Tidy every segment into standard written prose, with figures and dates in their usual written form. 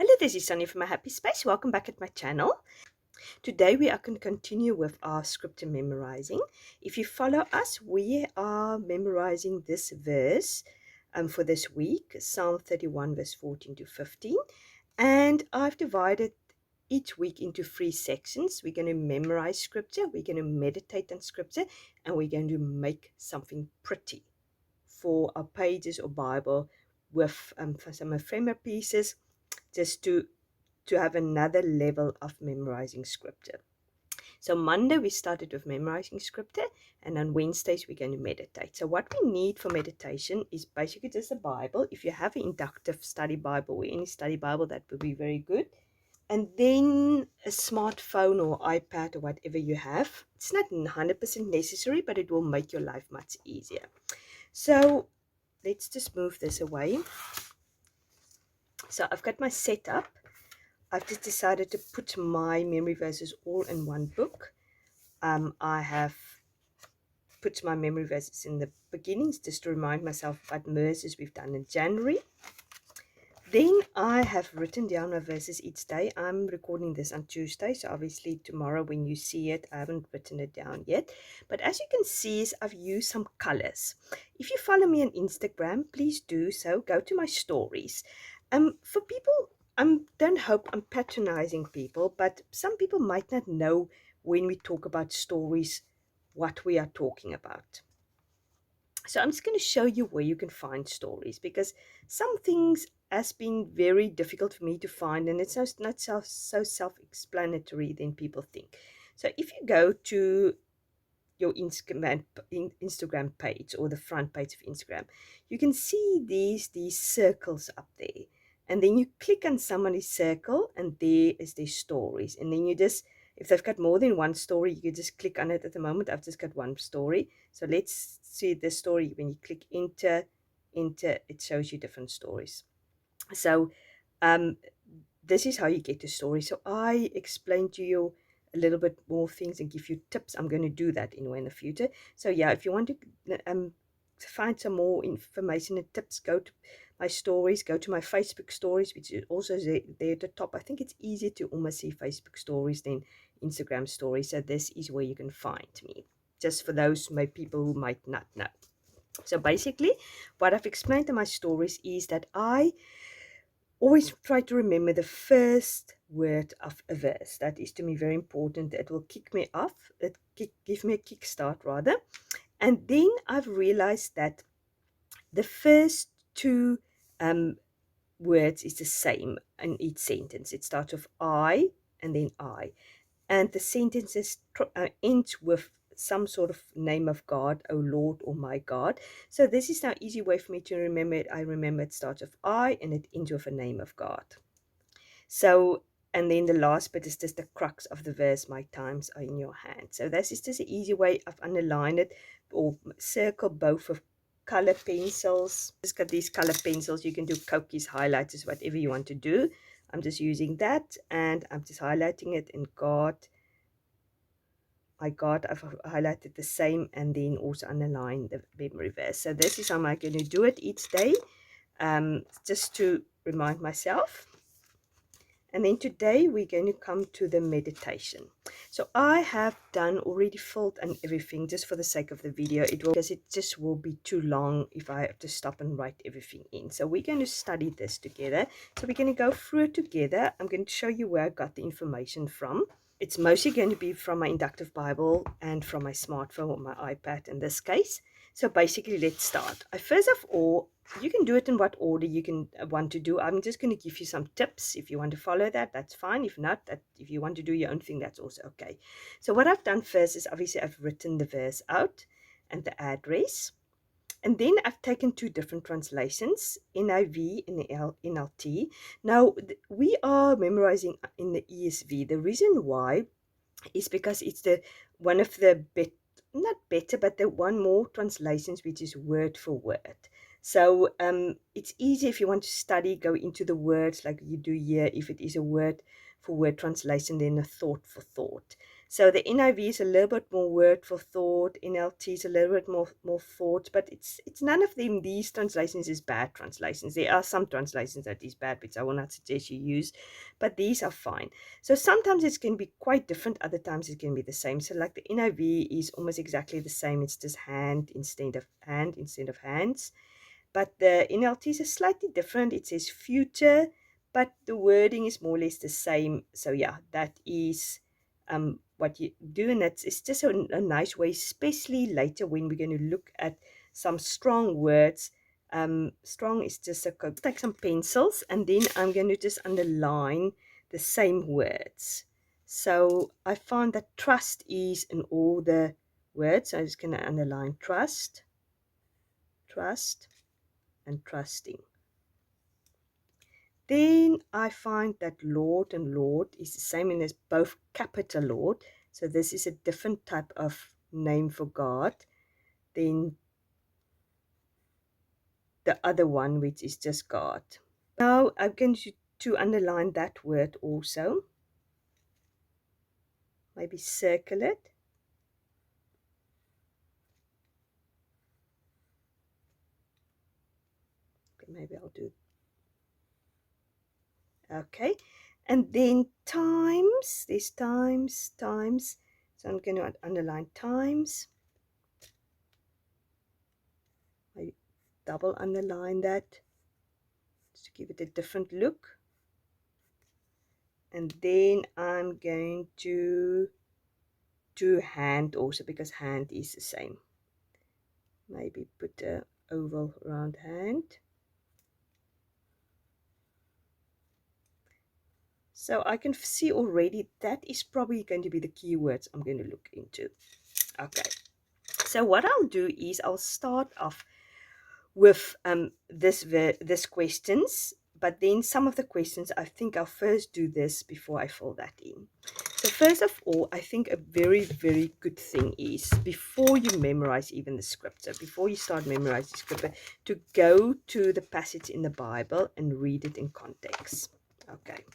Hello, this is Sonia from My Happy Space. Welcome back at my channel. Today we are going to continue with our scripture memorizing. If you follow us, we are memorizing this verse for this week, Psalm 31 verse 14 to 15. And I've divided each week into 3 sections. We're going to memorize scripture, we're going to meditate on scripture, and we're going to make something pretty for our pages or Bible with some ephemera pieces, just to have another level of memorizing scripture. So Monday we started with memorizing scripture, and on Wednesdays we're going to meditate. So what we need for meditation is basically just a Bible. If you have an inductive study Bible or any study Bible, that would be very good. And then a smartphone or iPad or whatever you have. It's not 100% necessary, but it will make your life much easier. So let's just move this away. So I've got my setup. I've just decided to put my memory verses all in one book. I have put my memory verses in the beginnings just to remind myself what verses we've done in January. Then I have written down my verses each day. I'm recording this on Tuesday, so obviously tomorrow when you see it, I haven't written it down yet. But as you can see, I've used some colors. If you follow me on Instagram, please do so. Go to my stories. For people, don't hope I'm patronizing people, but some people might not know when we talk about stories what we are talking about. So I'm just going to show you where you can find stories, because some things has been very difficult for me to find, and it's not so self-explanatory than people think. So if you go to your Instagram page or the front page of Instagram, you can see these circles up there, and then you click on somebody's circle and there is their stories, and then you just, if they've got more than one story, you can just click on it. At the moment I've just got one story, so let's see the story. When you click enter, it shows you different stories. So this is how you get a story. So I explained to you a little bit more things and give you tips. I'm going to do that in the future. So yeah, if you want to find some more information and tips, go to my stories, go to my Facebook stories, which is also there at the top. I think it's easier to almost see Facebook stories than Instagram stories. So this is where you can find me, just for those people who might not know. So basically what I've explained in my stories is that I always try to remember the first word of a verse. That is to me very important. It will kick me off. Give me a kickstart rather. And then I've realized that the first two words is the same in each sentence. It starts with I and then I. And the sentences ends with some sort of name of God, oh Lord, or my God. So this is now easy way for me to remember it. I remember it starts with I and it ends with a name of God. So, and then the last bit is just the crux of the verse, my times are in your hand. So this is just an easy way of underline it, or circle both with color pencils. Just got these color pencils. You can do cokies, highlighters, whatever you want to do. I'm just using that, and I'm just highlighting it in God. I've highlighted the same, and then also underline the memory verse. So this is how I'm going to do it each day, just to remind myself. And then today we're going to come to the meditation. So I have done already filled and everything just for the sake of the video. Because it just will be too long if I have to stop and write everything in. So we're going to study this together. So we're going to go through it together. I'm going to show you where I got the information from. It's mostly going to be from my inductive Bible and from my smartphone or my iPad in this case. So basically, let's start. First of all, you can do it in what order you can want to do. I'm just going to give you some tips. If you want to follow that, that's fine. If not, if you want to do your own thing, that's also okay. So what I've done first is obviously I've written the verse out and the address. And then I've taken 2 different translations, NIV and NLT. Now, we are memorizing in the ESV. The reason why is because it's one of the not better, but the one more translations which is word for word. So it's easy if you want to study, go into the words like you do here. If it is a word for word translation, then a thought for thought. So the NIV is a little bit more word for thought. NLT is a little bit more thought, but it's none of them. These translations is bad translations. There are some translations that is bad, which I will not suggest you use, but these are fine. So sometimes it's going to be quite different. Other times it's going to be the same. So like the NIV is almost exactly the same. It's just hand instead of hands. But the NLT is slightly different. It says future, but the wording is more or less the same. So yeah, that is what you do, and it's just a nice way, especially later when we're going to look at some strong words. Strong is just take some pencils, and then I'm going to just underline the same words. So I found that trust is in all the words. So I'm just going to underline trust, and trusting. Then I find that Lord and Lord is the same as both capital Lord. So this is a different type of name for God than the other one, which is just God. Now I'm going to underline that word also. Maybe circle it. Okay, maybe I'll do. Okay. And then times. There's times. So I'm going to underline times. I double underline that to give it a different look. And then I'm going to do hand also, because hand is the same. Maybe put a oval around hand. So I can see already that is probably going to be the keywords I'm going to look into. Okay. So what I'll do is I'll start off with this questions, but then some of the questions, I think I'll first do this before I fill that in. So first of all, I think a very, very good thing is, before you memorize even the scripture, before you start memorizing scripture, to go to the passage in the Bible and read it in context. Okay.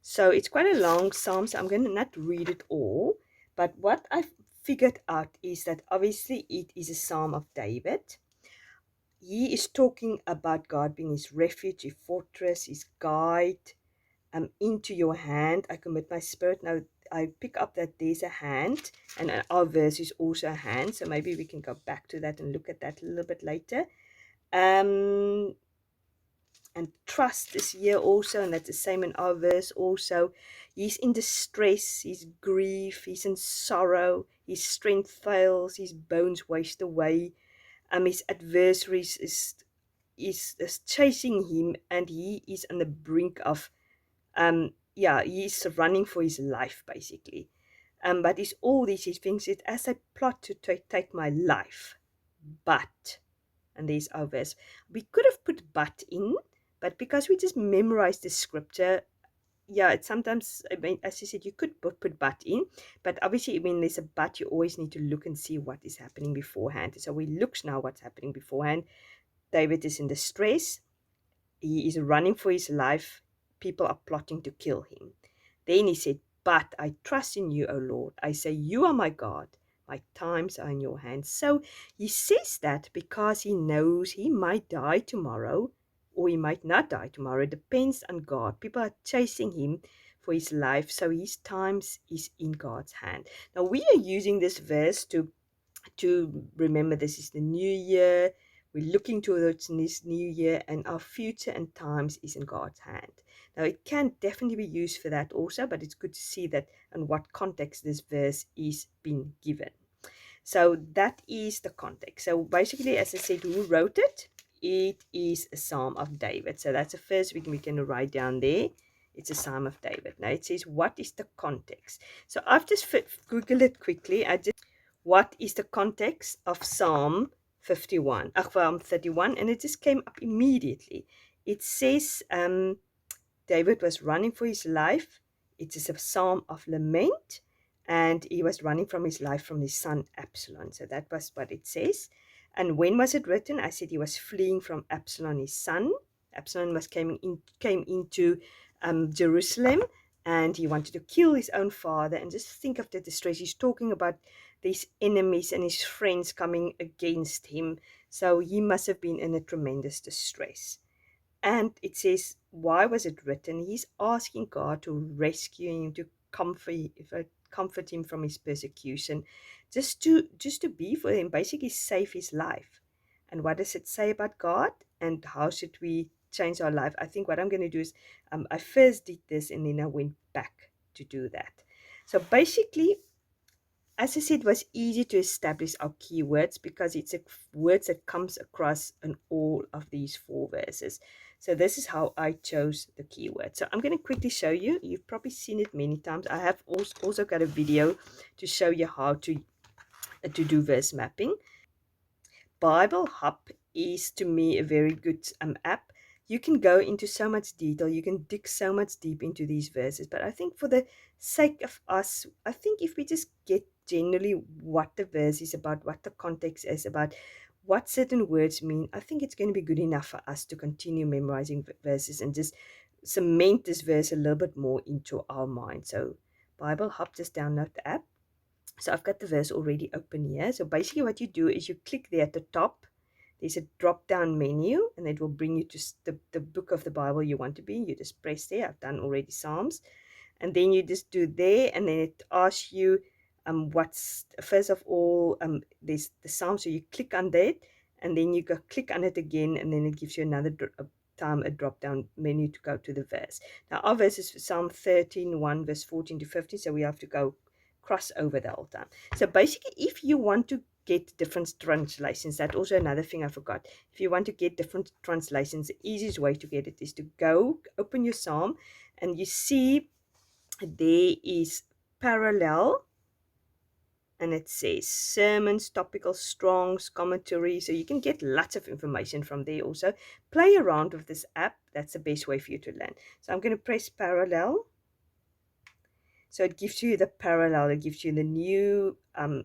So it's quite a long psalm, so I'm going to not read it all, but what I've figured out is that obviously it is a psalm of David. He is talking about God being his refuge, his fortress, his guide. Into your hand I commit my spirit. Now I pick up that there's a hand, and our verse is also a hand, so maybe we can go back to that and look at that a little bit later. And trust is here also, and that's the same in our verse also. He's in distress, he's grief, he's in sorrow, his strength fails, his bones waste away. His adversaries is chasing him, and he is on the brink of he's running for his life basically. But it's all these things. It as I plot to take my life, but, and there's our verse. We could have put but in, but because we just memorized the scripture, it's sometimes, I mean, as you said, you could put but in, but obviously when there's a but, you always need to look and see what is happening beforehand. So we look now what's happening beforehand. David is in distress. He is running for his life. People are plotting to kill him. Then he said, but I trust in you, O Lord. I say, you are my God. My times are in your hands. So he says that because he knows he might die tomorrow, or he might not die tomorrow. It depends on God. People are chasing him for his life, so his times is in God's hand. Now we are using this verse to remember this is the new year. We're looking towards this new year, and our future and times is in God's hand. Now, it can definitely be used for that also, but it's good to see that in what context this verse is being given. So that is the context. So basically, as I said, who wrote it? It is a Psalm of David. So that's the first we can write down there. It's a Psalm of David. Now it says, what is the context? So I've just Googled it quickly. What is the context of Psalm 51, Psalm 31, and it just came up immediately. It says David was running for his life. It is a psalm of lament, and he was running from his life from his son Absalom. So that was what it says. And when was it written? I said he was fleeing from Absalom, his son. Absalom came into Jerusalem, and he wanted to kill his own father. And just think of the distress. He's talking about these enemies and his friends coming against him. So he must have been in a tremendous distress. And it says, why was it written? He's asking God to rescue him, to comfort him from his persecution, just to be for him, basically save his life. And what does it say about God? And how should we change our life? I think what I'm going to do is, I first did this and then I went back to do that. So basically, as I said, it was easy to establish our keywords because it's a words that comes across in all of these 4 verses. So this is how I chose the keyword. So I'm going to quickly show you. You've probably seen it many times. I have also got a video to show you how to do verse mapping. Bible Hub is, to me, a very good app. You can go into so much detail. You can dig so much deep into these verses. But I think for the sake of us, I think if we just get generally what the verse is about, what the context is about, what certain words mean, I think it's going to be good enough for us to continue memorizing verses and just cement this verse a little bit more into our mind. So Bible Hub, just download the app. So I've got the verse already open here. So basically what you do is you click there at the top. There's a drop down menu and it will bring you to the book of the Bible you want to be. You just press there. I've done already Psalms. And then you just do there, and then it asks you what's, first of all, there's the Psalm. So you click on that, and then you go click on it again, and then it gives you another time a drop down menu to go to the verse. Now our verse is Psalm 13:1, verse 14 to 15. So we have to go cross over the whole time. So basically, if you want to get different translations, that's also another thing I forgot. If you want to get different translations, the easiest way to get it is to go open your Psalm, and you see there is parallel, and it says sermons, topical, Strong's, commentary. So you can get lots of information from there. Also play around with this app. That's the best way for you to learn. So I'm going to press parallel. So it gives you the parallel. It gives you the new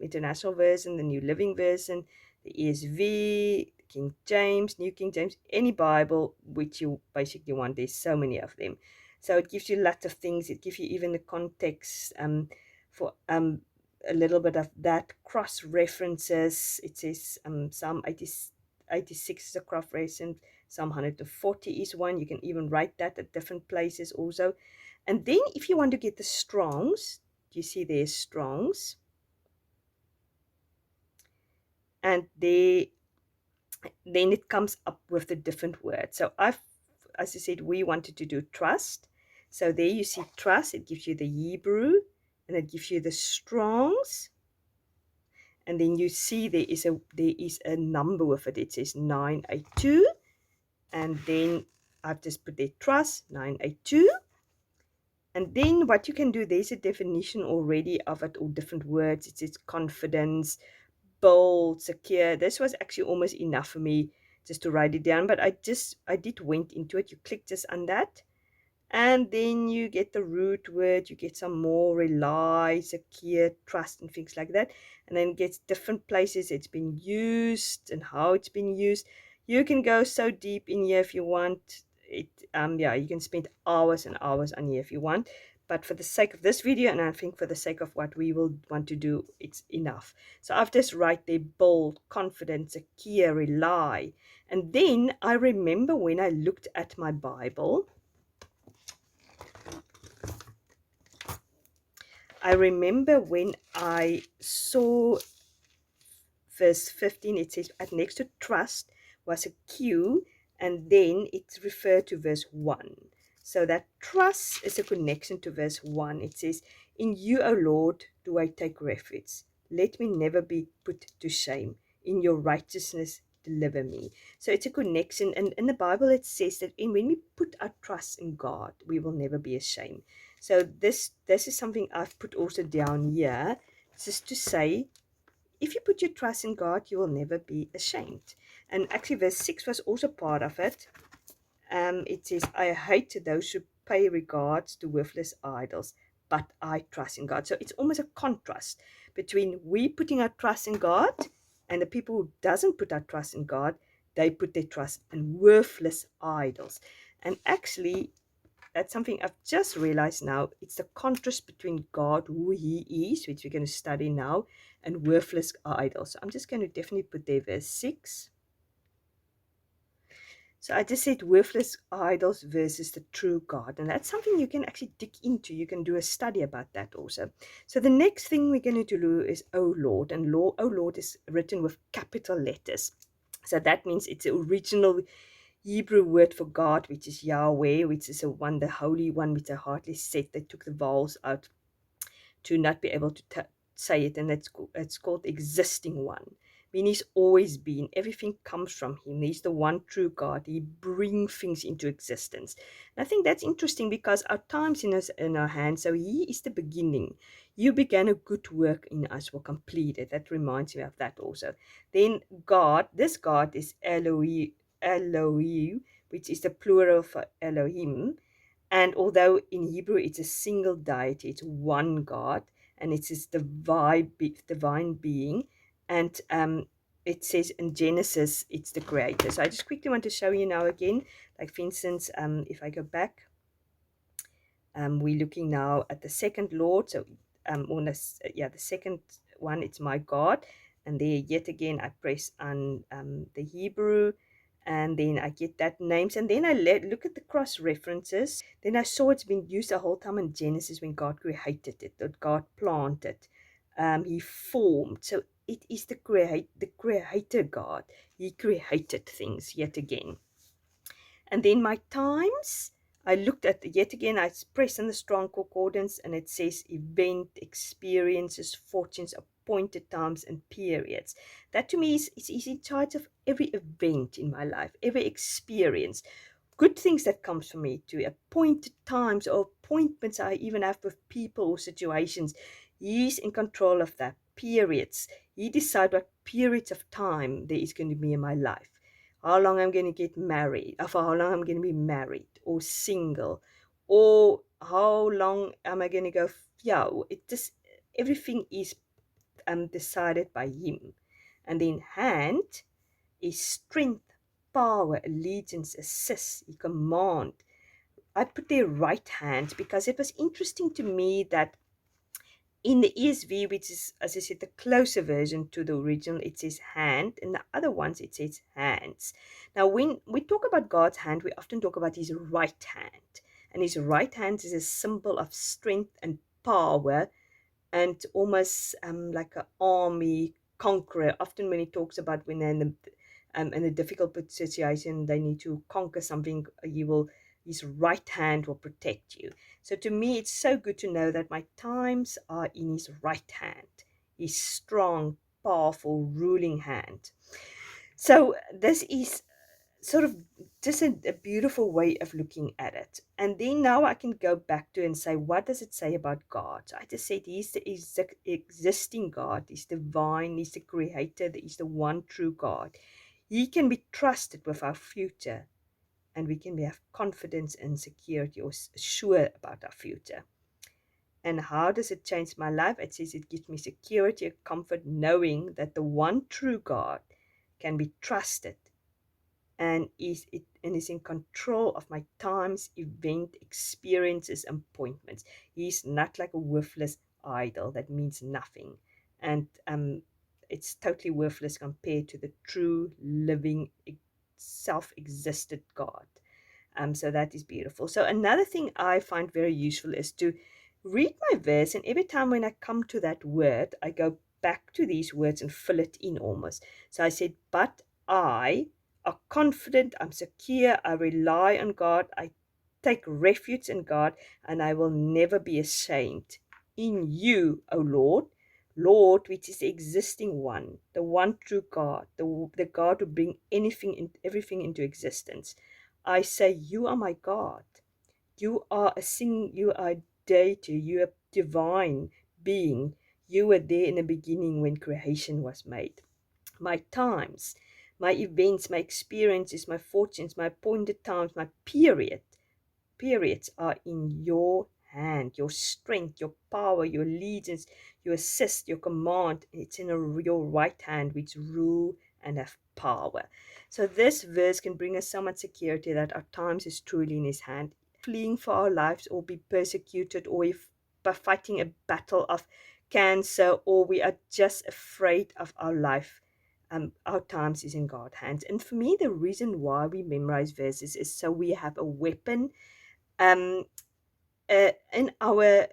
international version, the new living version, the ESV, King James, New King James, any Bible which you basically want. There's so many of them. So it gives you lots of things. It gives you even the context for a little bit of that. Cross references. It says Psalm 86 is a cross reference. Psalm 140 is one. You can even write that at different places also. And then if you want to get the Strongs, you see there's Strongs. And then it comes up with the different words. So as I said, we wanted to do trust. So there you see trust. It gives you the Hebrew, and it gives you the Strongs. And then you see there is a number with it. It says 982. And then I've just put there trust, 982. And then what you can do, there's a definition already of it, or different words. It says confidence, bold, secure. This was actually almost enough for me just to write it down, but I went into it. You click just on that, and then you get the root word. You get some more: rely, secure, trust, and things like that. And then it gets different places it's been used and how it's been used. You can go so deep in here if you want. You can spend hours and hours on here if you want, but for the sake of this video, and I think for the sake of what we will want to do, it's enough. So I've just write there: bold, confident, secure, rely. And then I remember when I looked at my Bible, I remember when I saw verse 15, it says at next to trust was a Q, and then it's referred to verse 1. So that trust is a connection to verse 1. It says, in you, O Lord, do I take refuge. Let me never be put to shame. In your righteousness, deliver me. So it's a connection. And in the Bible, it says that when we put our trust in God, we will never be ashamed. So this is something I've put also down here, just to say, if you put your trust in God, you will never be ashamed. And actually, verse 6 was also part of it. It says, I hate those who pay regards to worthless idols, but I trust in God. So it's almost a contrast between we putting our trust in God and the people who doesn't put our trust in God. They put their trust in worthless idols. And actually, that's something I've just realized now. It's the contrast between God, who he is, which we're going to study now, and worthless idols. So I'm just going to definitely put there verse 6. So I just said worthless idols versus the true God. And that's something you can actually dig into. You can do a study about that also. So the next thing we're going to do is O Lord. And Lord, O Lord is written with capital letters. So that means it's the original Hebrew word for God, which is Yahweh, which is the Holy One, which I hardly said. They took the vowels out to not be able to say it, and it's called existing one. I mean, he's always been. Everything comes from him. He's the one true God. He brings things into existence. And I think that's interesting because our time's in our hands. So he is the beginning. You began a good work in us, will complete it. That reminds me of that also. Then God, this God is Elohim, which is the plural for Elohim. And although in Hebrew it's a single deity, it's one God, and it's this divine being. And it says in Genesis, it's the creator. So I just quickly want to show you now again, like for instance, if I go back, we're looking now at the second Lord. So the second one, it's my God. And there yet again, I press on the Hebrew, and then I get that names. And then I look at the cross references. Then I saw it's been used the whole time in Genesis when God created it, that God planted. He formed. So it is the creator God. He created things yet again. And then my times, I looked at yet again, I pressed on the strong concordance, and it says event, experiences, fortunes, appointed times, and periods. That to me is in charge of every event in my life, every experience. Good things that comes from me, to appointed times or appointments I even have with people or situations. He's in control of that. Periods. He decides what periods of time there is going to be in my life, how long I'm going to get married, or for how long I'm going to be married or single, or how long am I going to go. Yeah, it just, everything is decided by him. And then hand is strength, power, allegiance, assist, he command. I put their right hand because it was interesting to me that in the ESV, which is, as I said, the closer version to the original, it says hand, and the other ones it says hands. Now, when we talk about God's hand, we often talk about his right hand, and his right hand is a symbol of strength and power, and almost like an army conqueror. Often when he talks about when they're in a difficult situation, they need to conquer something, his right hand will protect you. So to me, it's so good to know that my times are in his right hand, his strong, powerful, ruling hand. So this is sort of just a beautiful way of looking at it. And then now I can go back to and say, what does it say about God? So I just said he's the existing God, he's divine, he's the creator, he's the one true God. He can be trusted with our future, and we can have confidence and security, or sure about our future. And how does it change my life? It says it gives me security and comfort, knowing that the one true God can be trusted and is in control of my times, event, experiences, appointments. He's not like a worthless idol that means nothing, and it's totally worthless compared to the true, living, self-existed God. So that is beautiful. So another thing I find very useful is to read my verse, and every time when I come to that word, I go back to these words and fill it in almost. So I said, but I are confident, I'm secure, I rely on God, I take refuge in God, and I will never be ashamed. In you, O Lord, Lord, which is the existing one, the one true God, the God who bring everything into existence. I say, you are my God. You are you are a deity, you are divine being. You were there in the beginning when creation was made. My times, my events, my experiences, my fortunes, my appointed times, my periods are in your hand. Your strength, your power, your allegiance, your assist, your command, it's in your right hand, which rule and have power. So this verse can bring us so much security that our times is truly in his hand. fleeing for our lives or be persecuted, or if by fighting a battle of cancer, or we are just afraid of our life, our times is in God's hands. And for me, the reason why we memorize verses is so we have a weapon um, in our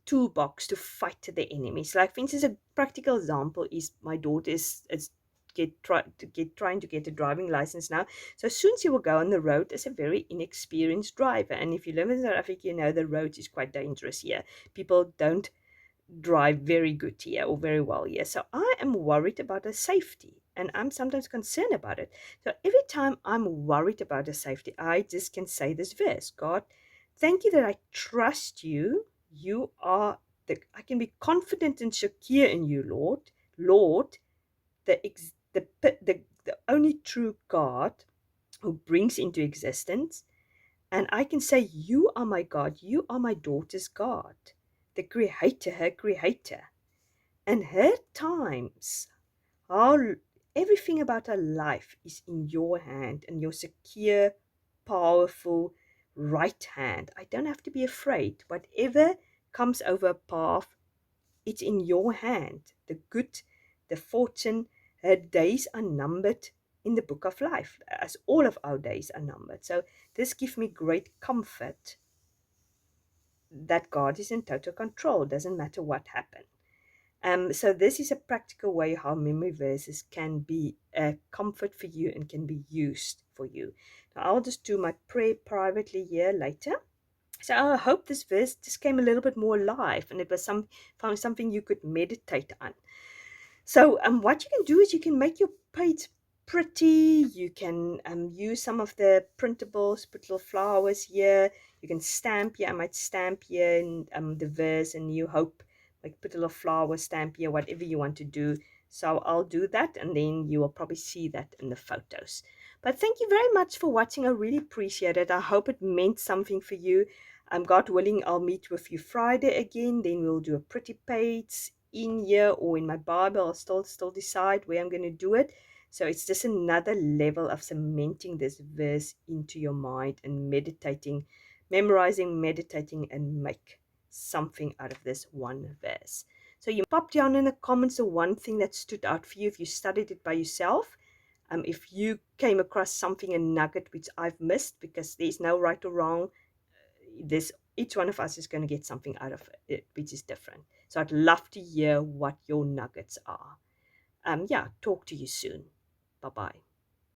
toolbox to fight the enemies. Like, for instance, a practical example is my daughter is trying to get a driving license now. So soon she will go on the road as a very inexperienced driver. And if you live in South Africa, you know the roads is quite dangerous here. People don't drive very good here or very well here. So I am worried about her safety, and I'm sometimes concerned about it. So every time I'm worried about her safety, I just can say this verse: God, thank you that I trust you. You are I can be confident and secure in you, Lord. Lord, the only true God who brings into existence. And I can say, you are my God. You are my daughter's God, the creator, her creator. And her times, how everything about her life is in your hand, and your secure, powerful right hand. I don't have to be afraid. Whatever comes over a path, it's in your hand. The good, the fortune, her days are numbered in the book of life, as all of our days are numbered. So this gives me great comfort that God is in total control. Doesn't matter what happens. So this is a practical way how memory verses can be a comfort for you and can be used for you. Now I'll just do my prayer privately here later. So I hope this verse just came a little bit more alive, and it was found something you could meditate on. So what you can do is you can make your page pretty. You can use some of the printables, put little flowers here. You can stamp here. I might stamp here in the verse, and you hope, like, put a little flower stamp here, whatever you want to do. So I'll do that, and then you will probably see that in the photos. But thank you very much for watching. I really appreciate it. I hope it meant something for you. God willing, I'll meet with you Friday again. Then we'll do a pretty page in here or in my Bible. I'll still decide where I'm going to do it. So it's just another level of cementing this verse into your mind and meditating, memorizing, meditating, and make something out of this one verse. So you pop down in the comments the one thing that stood out for you if you studied it by yourself. If you came across something, a nugget which I've missed, because there's no right or wrong. This Each one of us is going to get something out of it which is different. So I'd love to hear what your nuggets are. Yeah, talk to you soon. Bye bye.